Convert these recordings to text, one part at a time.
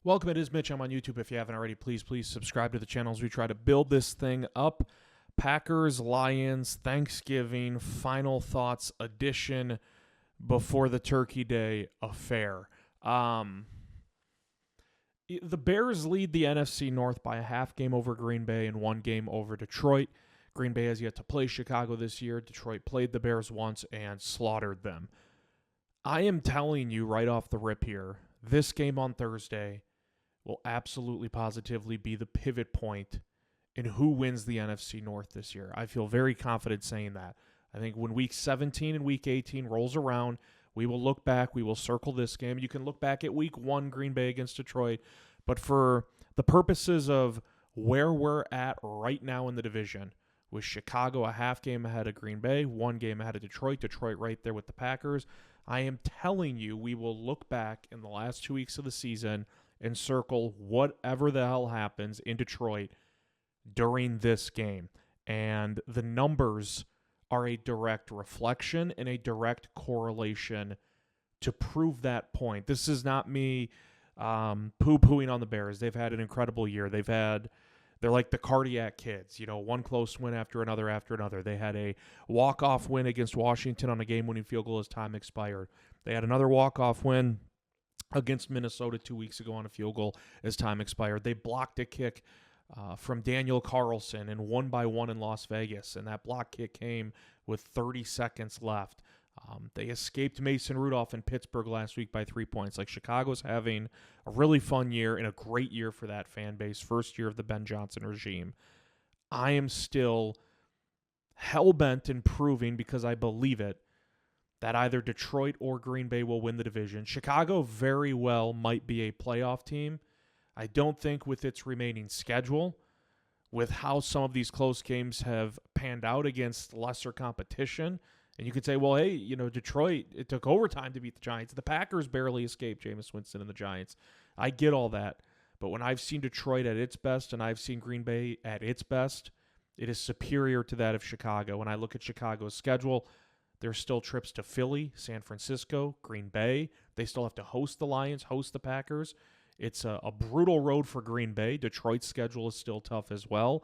Welcome, it is Mitch. I'm on YouTube. If you haven't already, please subscribe to the channel as we try to build this thing up. Packers, Lions, Thanksgiving, final thoughts edition before the Turkey Day affair. The Bears lead the NFC North by a half game over Green Bay and one game over Detroit. Green Bay has yet to play Chicago this year. Detroit played the Bears once and slaughtered them. I am telling you right off the rip here, this game on Thursday will absolutely positively be the pivot point in who wins the NFC North this year. I feel very confident saying that. I think when Week 17 and Week 18 rolls around, we will look back, we will circle this game. You can look back at Week 1, Green Bay against Detroit, but for the purposes of where we're at right now in the division, with Chicago a half game ahead of Green Bay, one game ahead of Detroit right there with the Packers, I am telling you we will look back in the last 2 weeks of the season and circle whatever the hell happens in Detroit during this game. And the numbers are a direct reflection and a direct correlation to prove that point. This is not me poo-pooing on the Bears. They've had an incredible year. They're like the cardiac kids, one close win after another. They had a walk-off win against Washington on a game-winning field goal as time expired. They had another walk-off win against Minnesota 2 weeks ago on a field goal as time expired. They blocked a kick from Daniel Carlson and 1-by-1 in Las Vegas, and that block kick came with 30 seconds left. They escaped Mason Rudolph in Pittsburgh last week by 3 points. Like, Chicago's having a really fun year and a great year for that fan base. First year of the Ben Johnson regime. I am still hell-bent in proving, because I believe it, that either Detroit or Green Bay will win the division. Chicago very well might be a playoff team. I don't think with its remaining schedule, with how some of these close games have panned out against lesser competition. And you could say, well, hey, Detroit, it took overtime to beat the Giants. The Packers barely escaped Jameis Winston and the Giants. I get all that. But when I've seen Detroit at its best and I've seen Green Bay at its best, it is superior to that of Chicago. When I look at Chicago's schedule, there's still trips to Philly, San Francisco, Green Bay. They still have to host the Lions, host the Packers. It's a brutal road for Green Bay. Detroit's schedule is still tough as well.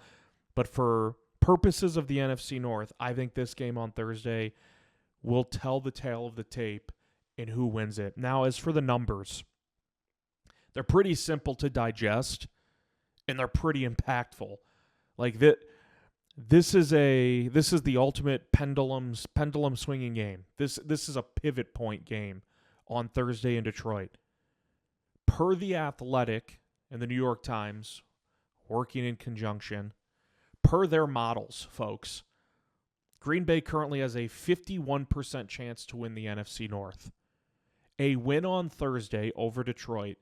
But for purposes of the NFC North, I think this game on Thursday will tell the tale of the tape in who wins it. Now, as for the numbers, they're pretty simple to digest, and they're pretty impactful. Like that. This is the ultimate pendulum swinging game. This is a pivot point game on Thursday in Detroit. Per The Athletic and the New York Times, working in conjunction, per their models, folks, Green Bay currently has a 51% chance to win the NFC North. A win on Thursday over Detroit,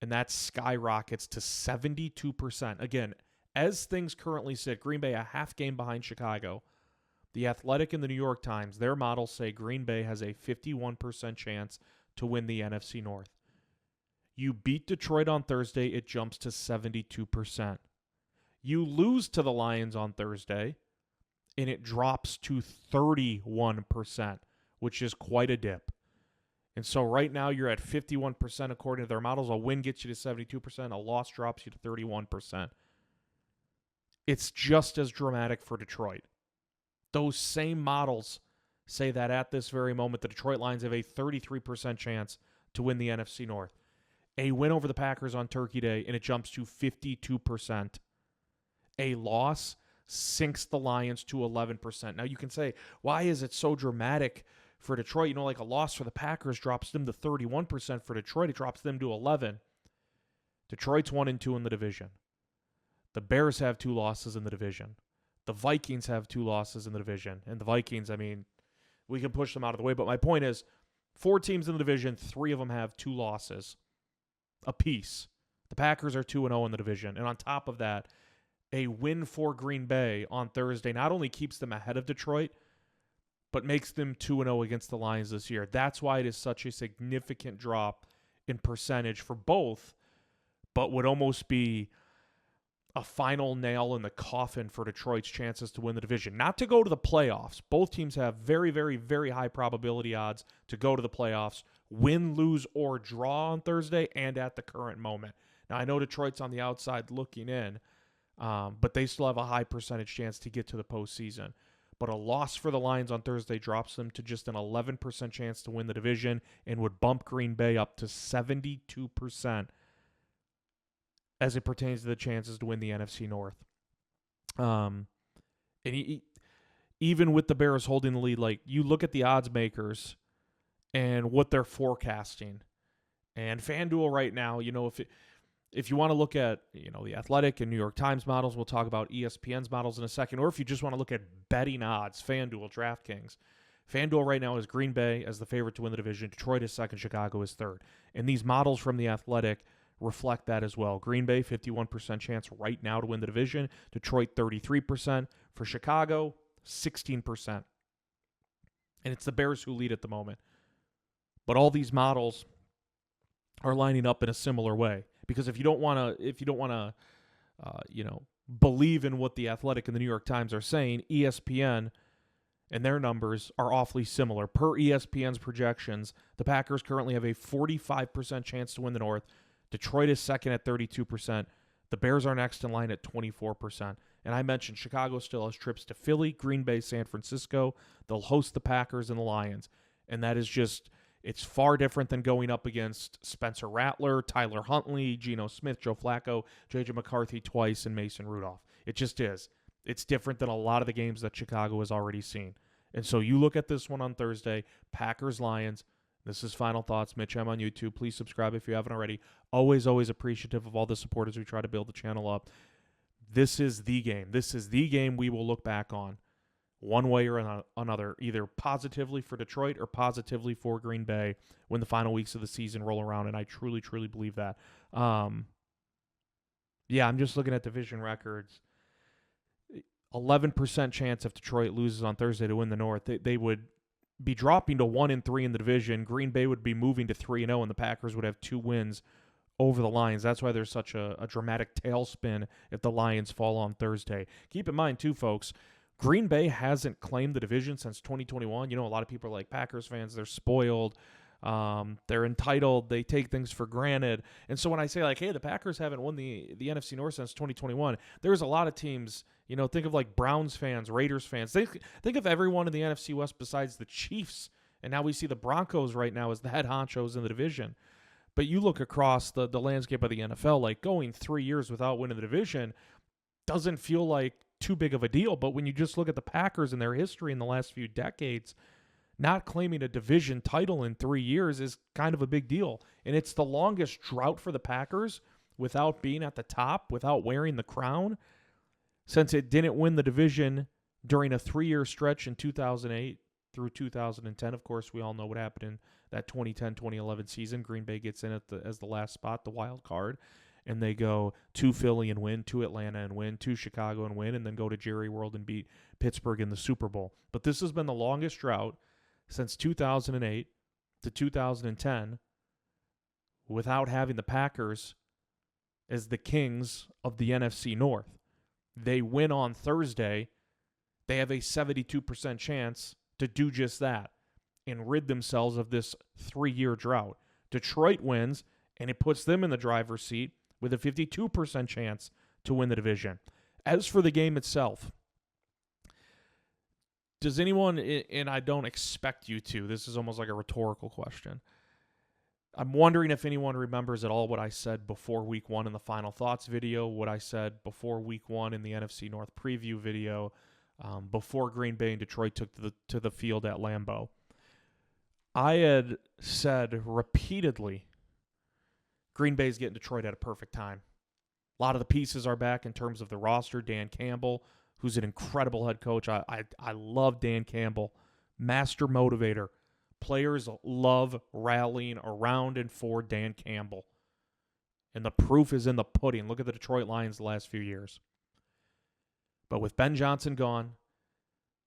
and that skyrockets to 72%. Again, as things currently sit, Green Bay a half game behind Chicago. The Athletic and the New York Times, their models say Green Bay has a 51% chance to win the NFC North. You beat Detroit on Thursday, it jumps to 72%. You lose to the Lions on Thursday, and it drops to 31%, which is quite a dip. And so right now you're at 51% according to their models. A win gets you to 72%, a loss drops you to 31%. It's just as dramatic for Detroit. Those same models say that at this very moment, the Detroit Lions have a 33% chance to win the NFC North. A win over the Packers on Turkey Day, and it jumps to 52%. A loss sinks the Lions to 11%. Now you can say, why is it so dramatic for Detroit? Like a loss for the Packers drops them to 31%. For Detroit, it drops them to 11%. Detroit's 1-2 in the division. The Bears have 2 losses in the division. The Vikings have 2 losses in the division. And the Vikings, we can push them out of the way. But my point is, 4 teams in the division, 3 of them have 2 losses apiece. The Packers are 2-0 in the division. And on top of that, a win for Green Bay on Thursday not only keeps them ahead of Detroit, but makes them 2-0 against the Lions this year. That's why it is such a significant drop in percentage for both, but would almost be a final nail in the coffin for Detroit's chances to win the division. Not to go to the playoffs. Both teams have very, very, very high probability odds to go to the playoffs win, lose, or draw on Thursday and at the current moment. Now, I know Detroit's on the outside looking in, but they still have a high percentage chance to get to the postseason. But a loss for the Lions on Thursday drops them to just an 11% chance to win the division and would bump Green Bay up to 72% as it pertains to the chances to win the NFC North. Even with the Bears holding the lead, like, you look at the odds makers and what they're forecasting. And FanDuel right now, if you want to look at, the Athletic and New York Times models, we'll talk about ESPN's models in a second, or if you just want to look at betting odds, FanDuel, DraftKings. FanDuel right now is Green Bay as the favorite to win the division. Detroit is second. Chicago is third. And these models from the Athletic reflect that as well. Green Bay, 51% chance right now to win the division. Detroit, 33%. For Chicago, 16%. And it's the Bears who lead at the moment. But all these models are lining up in a similar way. Because if you don't want to, believe in what the Athletic and the New York Times are saying, ESPN and their numbers are awfully similar. Per ESPN's projections, the Packers currently have a 45% chance to win the North. Detroit is second at 32%. The Bears are next in line at 24%. And I mentioned Chicago still has trips to Philly, Green Bay, San Francisco. They'll host the Packers and the Lions. And that is just, it's far different than going up against Spencer Rattler, Tyler Huntley, Geno Smith, Joe Flacco, J.J. McCarthy twice, and Mason Rudolph. It just is. It's different than a lot of the games that Chicago has already seen. And so you look at this one on Thursday, Packers-Lions. This is Final Thoughts. Mitch M on YouTube. Please subscribe if you haven't already. Always appreciative of all the support as we try to build the channel up. This is the game. This is the game we will look back on one way or another, either positively for Detroit or positively for Green Bay when the final weeks of the season roll around, and I truly, truly believe that. I'm just looking at division records. 11% chance if Detroit loses on Thursday to win the North. They would be dropping to 1-3 in the division. Green Bay would be moving to 3-0, and the Packers would have 2 wins over the Lions. That's why there's such a dramatic tailspin if the Lions fall on Thursday. Keep in mind, too, folks, Green Bay hasn't claimed the division since 2021. A lot of people are like, Packers fans, they're spoiled. They're entitled. They take things for granted. And so when I say, like, hey, the Packers haven't won the NFC North since 2021, there's a lot of teams, think of like Browns fans, Raiders fans. Think of everyone in the NFC West besides the Chiefs. And now we see the Broncos right now as the head honchos in the division. But you look across the landscape of the NFL, like going 3 years without winning the division doesn't feel like too big of a deal. But when you just look at the Packers and their history in the last few decades, not claiming a division title in 3 years is kind of a big deal. And it's the longest drought for the Packers without being at the top, without wearing the crown, since it didn't win the division during a 3-year stretch in 2008 through 2010. Of course, we all know what happened in that 2010-2011 season. Green Bay gets in as the last spot, the wild card, and they go to Philly and win, to Atlanta and win, to Chicago and win, and then go to Jerry World and beat Pittsburgh in the Super Bowl. But this has been the longest drought since 2008 to 2010 without having the Packers as the kings of the NFC North. They win on Thursday. They have a 72% chance to do just that and rid themselves of this 3-year drought. Detroit wins, and it puts them in the driver's seat with a 52% chance to win the division. As for the game itself, does anyone, and I don't expect you to, this is almost like a rhetorical question. I'm wondering if anyone remembers at all what I said before Week 1 in the Final Thoughts video, what I said before Week 1 in the NFC North preview video, before Green Bay and Detroit took to the field at Lambeau. I had said repeatedly, Green Bay's getting Detroit at a perfect time. A lot of the pieces are back in terms of the roster. Dan Campbell, who's an incredible head coach. I love Dan Campbell. Master motivator. Players love rallying around and for Dan Campbell. And the proof is in the pudding. Look at the Detroit Lions the last few years. But with Ben Johnson gone,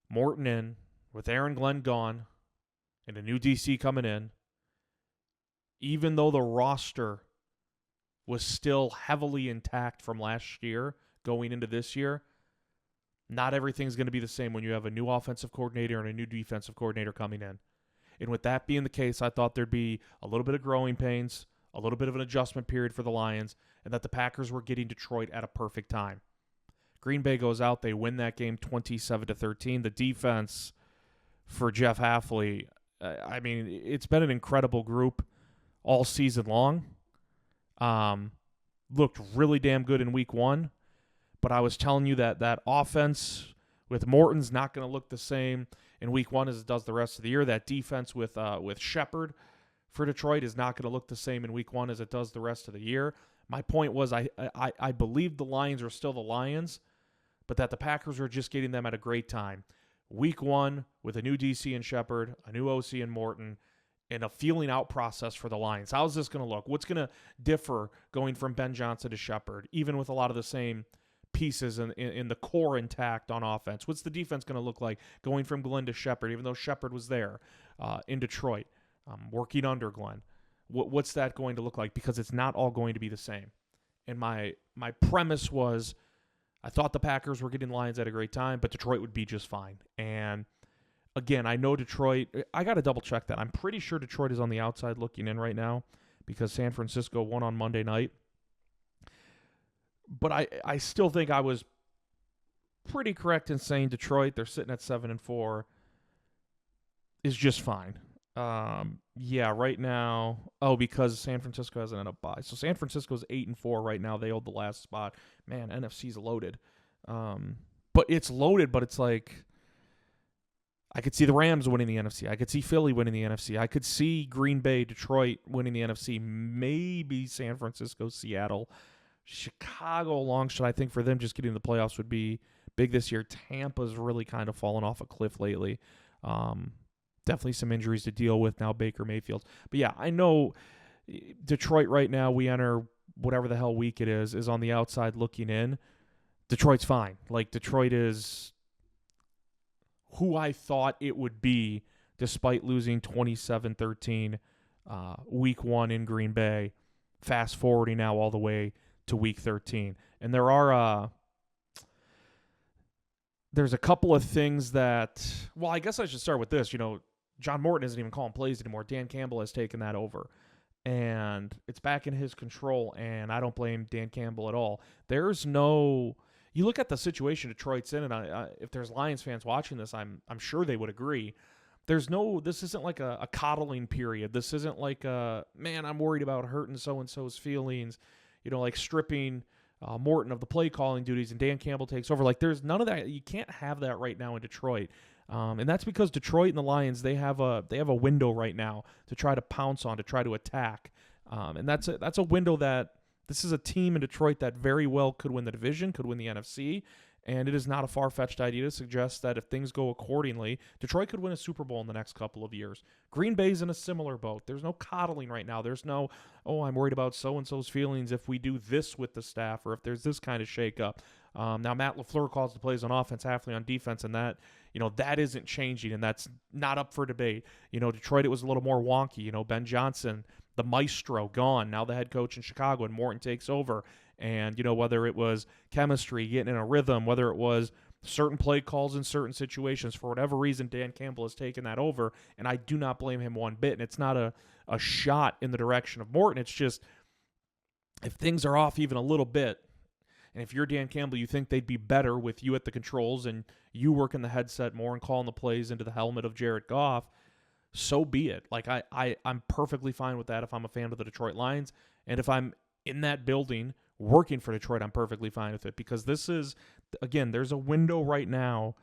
Morton in, with Aaron Glenn gone, and a new DC coming in, even though the roster was still heavily intact from last year going into this year, not everything's going to be the same when you have a new offensive coordinator and a new defensive coordinator coming in. And with that being the case, I thought there'd be a little bit of growing pains, a little bit of an adjustment period for the Lions, and that the Packers were getting Detroit at a perfect time. Green Bay goes out, they win that game 27-13. The defense for Jeff Hafley, I mean, it's been an incredible group all season long. Looked really damn good in week 1, but I was telling you that offense with Morton's not going to look the same in week 1 as it does the rest of the year. That defense with Shepard for Detroit is not going to look the same in week 1 as it does the rest of the year. My point was I believe the Lions are still the Lions, but that the Packers were just getting them at a great time. Week 1 with a new DC and Shepard, a new OC and Morton, and a feeling out process for the Lions. How's this going to look? What's going to differ going from Ben Johnson to Shepard, even with a lot of the same pieces in the core intact on offense? What's the defense going to look like going from Glenn to Shepard, even though Shepard was there in Detroit, working under Glenn? What's that going to look like? Because it's not all going to be the same. And my premise was I thought the Packers were getting the Lions at a great time, but Detroit would be just fine. And again, I know Detroit. I got to double check that. I'm pretty sure Detroit is on the outside looking in right now because San Francisco won on Monday night. But I still think I was pretty correct in saying Detroit, they're sitting at 7-4, is just fine. Yeah, right now. Oh, because San Francisco hasn't ended up bye. So San Francisco's 8-4 right now. They hold the last spot. Man, NFC's loaded. But it's loaded, but it's like I could see the Rams winning the NFC. I could see Philly winning the NFC. I could see Green Bay, Detroit winning the NFC. Maybe San Francisco, Seattle. Chicago, long shot, I think for them just getting the playoffs would be big this year. Tampa's really kind of fallen off a cliff lately. Definitely some injuries to deal with now, Baker Mayfield. But yeah, I know Detroit right now, we enter whatever the hell week it is on the outside looking in. Detroit's fine. Like, Detroit is who I thought it would be despite losing 27-13 week 1 in Green Bay. Fast forwarding now all the way to week 13. And there's a couple of things that, well, I guess I should start with this. You know, John Morton isn't even calling plays anymore. Dan Campbell has taken that over. And it's back in his control, and I don't blame Dan Campbell at all. There's no... You look at the situation Detroit's in, and if there's Lions fans watching this, I'm sure they would agree. This isn't like a coddling period. This isn't like man, I'm worried about hurting so-and-so's feelings, you know, like stripping Morton of the play calling duties and Dan Campbell takes over. Like, there's none of that. You can't have that right now in Detroit. And that's because Detroit and the Lions, they have a window right now to try to pounce on, to try to attack. And that's a window that this is a team in Detroit that very well could win the division, could win the NFC, and it is not a far-fetched idea to suggest that if things go accordingly, Detroit could win a Super Bowl in the next couple of years. Green Bay's in a similar boat. There's no coddling right now. There's no, I'm worried about so-and-so's feelings if we do this with the staff or if there's this kind of shakeup. Now, Matt LaFleur calls the plays on offense, Hafley on defense, and that, that isn't changing, and that's not up for debate. Detroit, it was a little more wonky. Ben Johnson, the maestro, gone. Now the head coach in Chicago, and Morton takes over. And, whether it was chemistry, getting in a rhythm, whether it was certain play calls in certain situations, for whatever reason, Dan Campbell has taken that over, and I do not blame him one bit. And it's not a shot in the direction of Morton. It's just, if things are off even a little bit, and if you're Dan Campbell, you think they'd be better with you at the controls and you working the headset more and calling the plays into the helmet of Jared Goff, so be it. Like, I'm perfectly fine with that if I'm a fan of the Detroit Lions. And if I'm in that building working for Detroit, I'm perfectly fine with it. Because this is, again, there's a window right now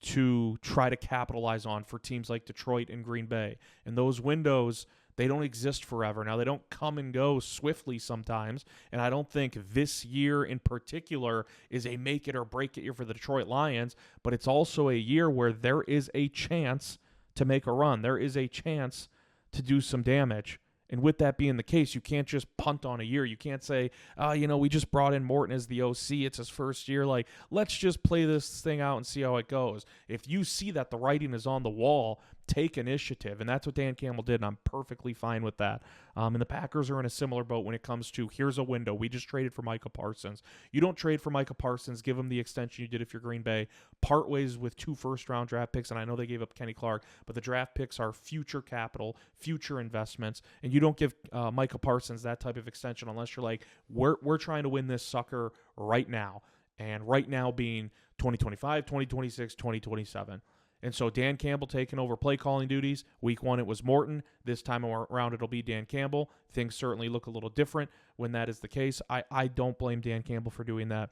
to try to capitalize on for teams like Detroit and Green Bay. And those windows, they don't exist forever. Now, they don't come and go swiftly sometimes, and I don't think this year in particular is a make it or break it year for the Detroit Lions, but it's also a year where there is a chance to make a run. There is a chance to do some damage. And with that being the case, you can't just punt on a year. You can't say, we just brought in Morton as the OC. It's his first year. Like, let's just play this thing out and see how it goes. If you see that the writing is on the wall, take initiative, and that's what Dan Campbell did, and I'm perfectly fine with that. And the Packers are in a similar boat when it comes to, here's a window. We just traded for Micah Parsons. You don't trade for Micah Parsons, give him the extension you did if you're Green Bay, part ways with 2 first-round draft picks, and I know they gave up Kenny Clark, but the draft picks are future capital, future investments, and you don't give Micah Parsons that type of extension unless you're like, we're trying to win this sucker right now, and right now being 2025, 2026, 2027. And so Dan Campbell taking over play calling duties. Week 1, it was Morton. This time around, it'll be Dan Campbell. Things certainly look a little different when that is the case. I don't blame Dan Campbell for doing that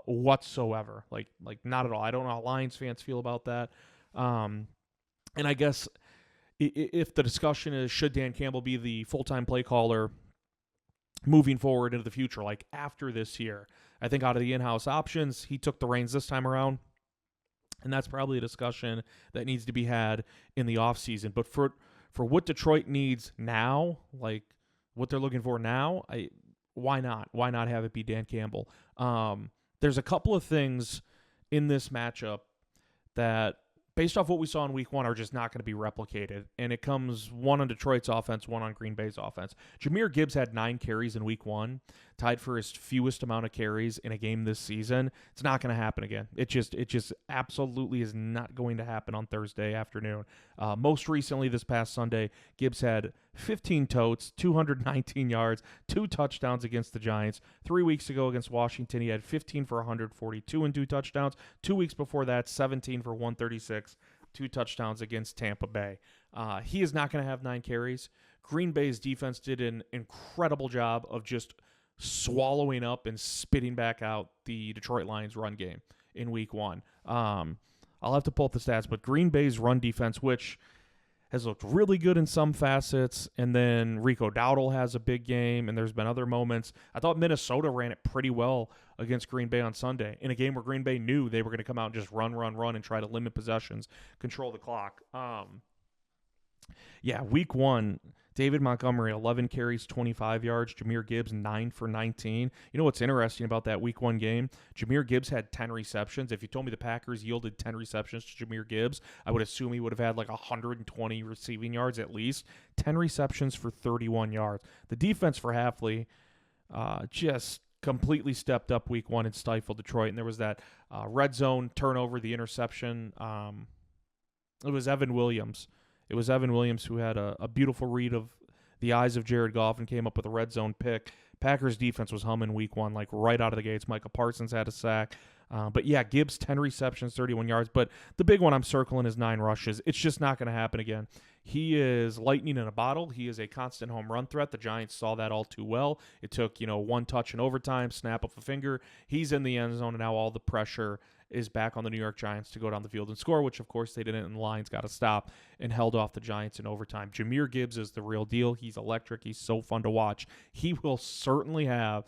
whatsoever. Like not at all. I don't know how Lions fans feel about that. And I guess if the discussion is, should Dan Campbell be the full-time play caller moving forward into the future, like after this year, I think out of the in-house options, he took the reins this time around. And that's probably a discussion that needs to be had in the offseason. But for what Detroit needs now, like what they're looking for now, why not? Why not have it be Dan Campbell? There's a couple of things in this matchup that, based off what we saw in Week 1, are just not going to be replicated. And it comes one on Detroit's offense, one on Green Bay's offense. Jahmyr Gibbs had 9 carries in Week 1, tied for his fewest amount of carries in a game this season. It's not going to happen again. It just absolutely is not going to happen on Thursday afternoon. Most recently, this past Sunday, Gibbs had 15 totes, 219 yards, 2 touchdowns against the Giants. 3 weeks ago against Washington, he had 15 for 142 and 2 touchdowns. 2 weeks before that, 17 for 136, 2 touchdowns against Tampa Bay. He is not going to have 9 carries. Green Bay's defense did an incredible job of just swallowing up and spitting back out the Detroit Lions run game in Week 1. I'll have to pull up the stats, but Green Bay's run defense, which has looked really good in some facets, and then Rico Dowdle has a big game, and there's been other moments. I thought Minnesota ran it pretty well against Green Bay on Sunday, in a game where Green Bay knew they were going to come out and just run, and try to limit possessions, control the clock. Week 1, David Montgomery, 11 carries, 25 yards. Jahmyr Gibbs, 9 for 19. You know what's interesting about that Week 1 game? Jahmyr Gibbs had 10 receptions. If you told me the Packers yielded 10 receptions to Jahmyr Gibbs, I would assume he would have had like 120 receiving yards at least. 10 receptions for 31 yards. The defense for Hafley just completely stepped up Week 1 and stifled Detroit. And there was that red zone turnover, the interception. It was Evan Williams. It was Evan Williams who had a beautiful read of the eyes of Jared Goff and came up with a red zone pick. Packers defense was humming Week 1, like right out of the gates. Micah Parsons had a sack. But yeah, Gibbs, 10 receptions, 31 yards. But the big one I'm circling is 9 rushes. It's just not going to happen again. He is lightning in a bottle. He is a constant home run threat. The Giants saw that all too well. It took, 1 touch in overtime, snap of a finger. He's in the end zone, and now all the pressure is back on the New York Giants to go down the field and score, which, of course, they didn't, and the Lions got to stop and held off the Giants in overtime. Jahmyr Gibbs is the real deal. He's electric. He's so fun to watch. He will certainly have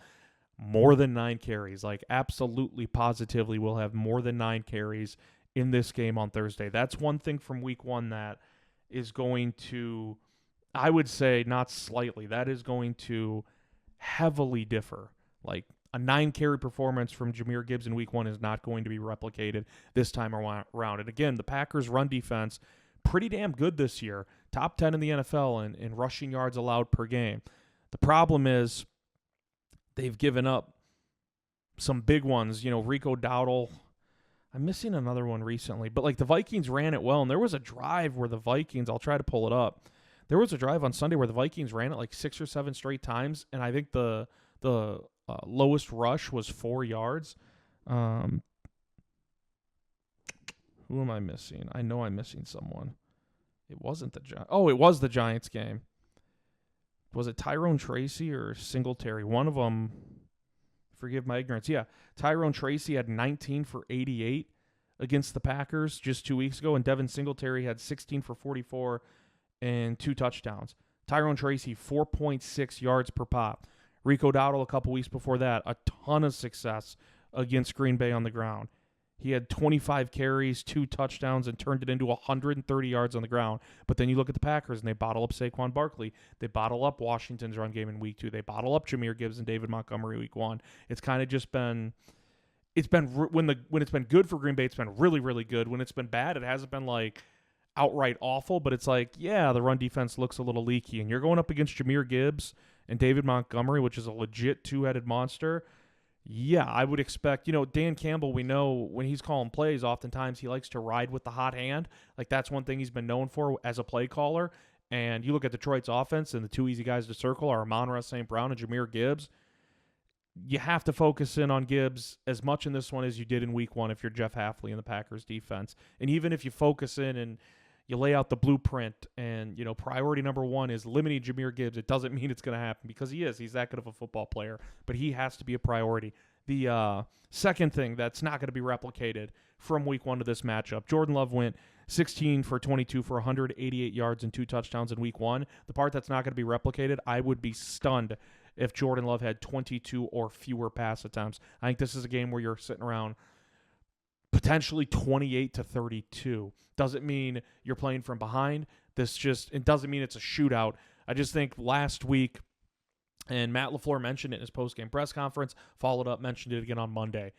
more than 9 carries, like absolutely positively will have more than 9 carries in this game on Thursday. That's one thing from Week 1 that is going to, I would say not slightly, that is going to heavily differ. Like a 9-carry performance from Jahmyr Gibbs in Week 1 is not going to be replicated this time around. And again, the Packers' run defense, pretty damn good this year. Top 10 in the NFL in rushing yards allowed per game. The problem is they've given up some big ones. Rico Dowdle. I'm missing another one recently. But, like, the Vikings ran it well. And there was a drive where the Vikings, I'll try to pull it up. There was a drive on Sunday where the Vikings ran it like 6 or 7 straight times. And I think the lowest rush was 4 yards. Who am I missing? I know I'm missing someone. It wasn't the Giants. Oh, it was the Giants game. Was it Tyrone Tracy or Singletary? One of them, forgive my ignorance. Yeah, Tyrone Tracy had 19 for 88 against the Packers just 2 weeks ago, and Devin Singletary had 16 for 44 and 2 touchdowns. Tyrone Tracy, 4.6 yards per pop. Rico Dowdle a couple weeks before that, a ton of success against Green Bay on the ground. He had 25 carries, 2 touchdowns, and turned it into 130 yards on the ground. But then you look at the Packers, and they bottle up Saquon Barkley. They bottle up Washington's run game in Week 2. They bottle up Jahmyr Gibbs and David Montgomery Week 1. It's kind of just been – when it's been good for Green Bay, it's been really, really good. When it's been bad, it hasn't been like outright awful, but it's like, yeah, the run defense looks a little leaky. And you're going up against Jahmyr Gibbs and David Montgomery, which is a legit two-headed monster. Yeah, I would expect, Dan Campbell, we know when he's calling plays, oftentimes he likes to ride with the hot hand. Like, that's one thing he's been known for as a play caller. And you look at Detroit's offense, and the two easy guys to circle are Amon-Ra St. Brown and Jahmyr Gibbs. You have to focus in on Gibbs as much in this one as you did in week one if you're Jeff Hafley in the Packers defense. And even if you focus in and you lay out the blueprint and, priority number one is limiting Jahmyr Gibbs, it doesn't mean it's going to happen because he is. He's that good of a football player, but he has to be a priority. The second thing that's not going to be replicated from week one to this matchup, Jordan Love went 16 for 22 for 188 yards and 2 touchdowns in week one. The part that's not going to be replicated, I would be stunned if Jordan Love had 22 or fewer pass attempts. I think this is a game where you're sitting around potentially 28 to 32. Doesn't mean you're playing from behind. It doesn't mean it's a shootout. I just think last week, and Matt LaFleur mentioned it in his post-game press conference, followed up, mentioned it again on Monday.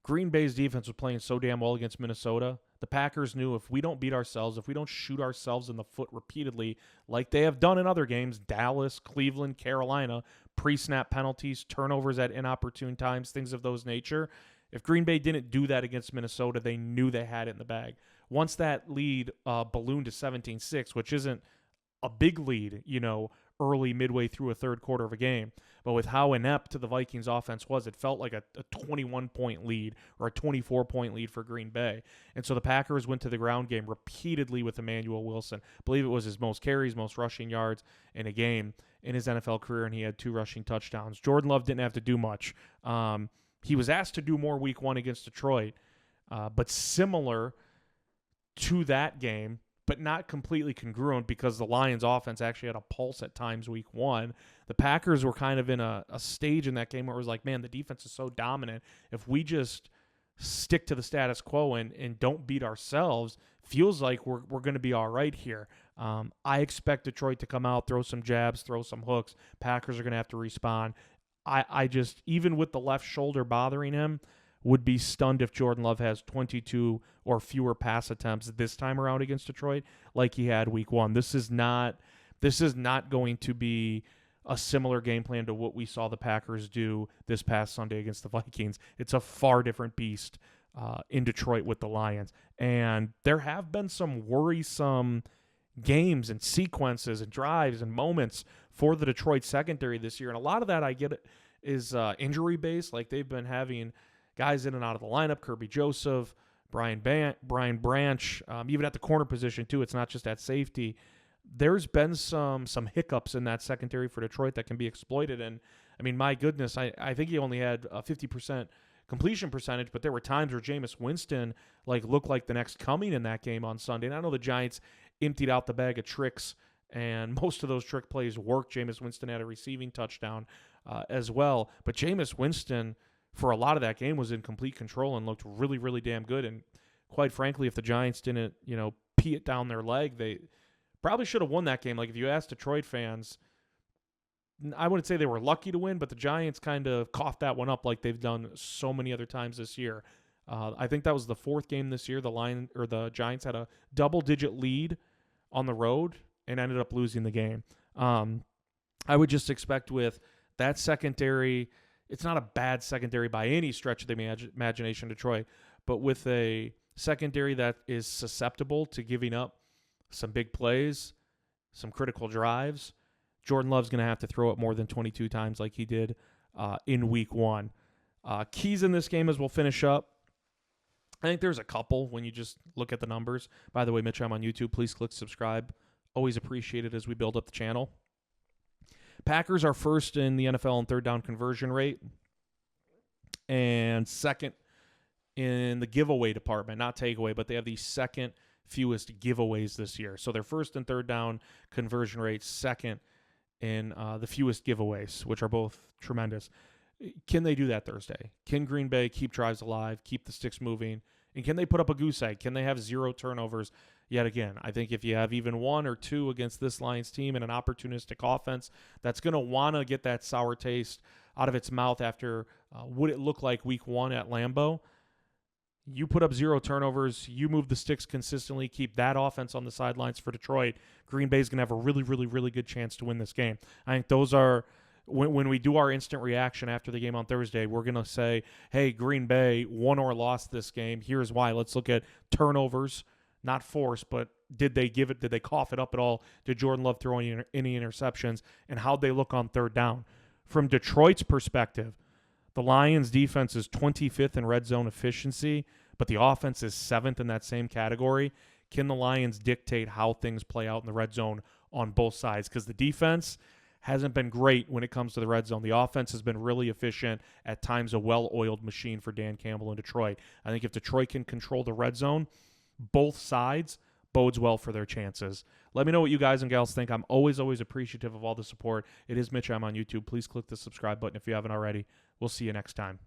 Green Bay's defense was playing so damn well against Minnesota. The Packers knew if we don't beat ourselves, if we don't shoot ourselves in the foot repeatedly, like they have done in other games, Dallas, Cleveland, Carolina, pre-snap penalties, turnovers at inopportune times, things of those nature. If Green Bay didn't do that against Minnesota, they knew they had it in the bag. Once that lead ballooned to 17-6, which isn't a big lead, early midway through a third quarter of a game. But with how inept the Vikings offense was, it felt like a 21-point lead or a 24-point lead for Green Bay. And so the Packers went to the ground game repeatedly with Emmanuel Wilson. I believe it was his most carries, most rushing yards in a game in his NFL career, and he had 2 rushing touchdowns. Jordan Love didn't have to do much. He was asked to do more week one against Detroit, but similar to that game, but not completely congruent because the Lions offense actually had a pulse at times week one. The Packers were kind of in a stage in that game where it was like, man, the defense is so dominant. If we just stick to the status quo and don't beat ourselves, feels like we're going to be all right here. I expect Detroit to come out, throw some jabs, throw some hooks. Packers are going to have to respond. I just, even with the left shoulder bothering him, would be stunned if Jordan Love has 22 or fewer pass attempts this time around against Detroit like he had week one. This is not going to be a similar game plan to what we saw the Packers do this past Sunday against the Vikings. It's a far different beast in Detroit with the Lions. And there have been some worrisome games and sequences and drives and moments for the Detroit secondary this year. And a lot of that I get is injury-based. Like they've been having guys in and out of the lineup, Kirby Joseph, Brian Branch, even at the corner position too. It's not just at safety. There's been some hiccups in that secondary for Detroit that can be exploited. And, I mean, my goodness, I think he only had a 50% completion percentage, but there were times where Jameis Winston looked like the next coming in that game on Sunday. And I know the Giants emptied out the bag of tricks, and most of those trick plays worked. Jameis Winston had a receiving touchdown as well. But Jameis Winston, for a lot of that game, was in complete control and looked really, really damn good. And quite frankly, if the Giants didn't, pee it down their leg, they probably should have won that game. Like, if you ask Detroit fans, I wouldn't say they were lucky to win, but the Giants kind of coughed that one up like they've done so many other times this year. I think that was the 4th game this year. The Giants had a double-digit lead on the road and ended up losing the game. I would just expect with that secondary, it's not a bad secondary by any stretch of the imagination, Detroit, but with a secondary that is susceptible to giving up some big plays, some critical drives, Jordan Love's going to have to throw it more than 22 times like he did in week one. Keys in this game as we'll finish up. I think there's a couple when you just look at the numbers. By the way, Mitch, I'm on YouTube. Please click subscribe. Always appreciate it as we build up the channel. Packers are first in the NFL in third down conversion rate and second in the giveaway department, not takeaway, but they have the second fewest giveaways this year. So they're first in third down conversion rate, second in the fewest giveaways, which are both tremendous. Can they do that Thursday? Can Green Bay keep drives alive, keep the sticks moving, and can they put up a goose egg? Can they have 0 turnovers yet again? I think if you have even 1 or 2 against this Lions team and an opportunistic offense that's going to want to get that sour taste out of its mouth after what it looked like week one at Lambeau, You put up 0 turnovers. You move the sticks consistently. Keep that offense on the sidelines for Detroit. Green Bay's going to have a really, really, really good chance to win this game. I think those are when we do our instant reaction after the game on Thursday, we're going to say, hey, Green Bay won or lost this game. Here's why. Let's look at turnovers, not force, but did they cough it up at all? Did Jordan Love throw any interceptions? And how'd they look on third down? From Detroit's perspective, the Lions' defense is 25th in red zone efficiency, but the offense is 7th in that same category. Can the Lions dictate how things play out in the red zone on both sides? Because the defense hasn't been great when it comes to the red zone. The offense has been really efficient, at times a well-oiled machine for Dan Campbell in Detroit. I think if Detroit can control the red zone, both sides bodes well for their chances. Let me know what you guys and gals think. I'm always appreciative of all the support. It is Mitch. I'm on YouTube. Please click the subscribe button if you haven't already. We'll see you next time.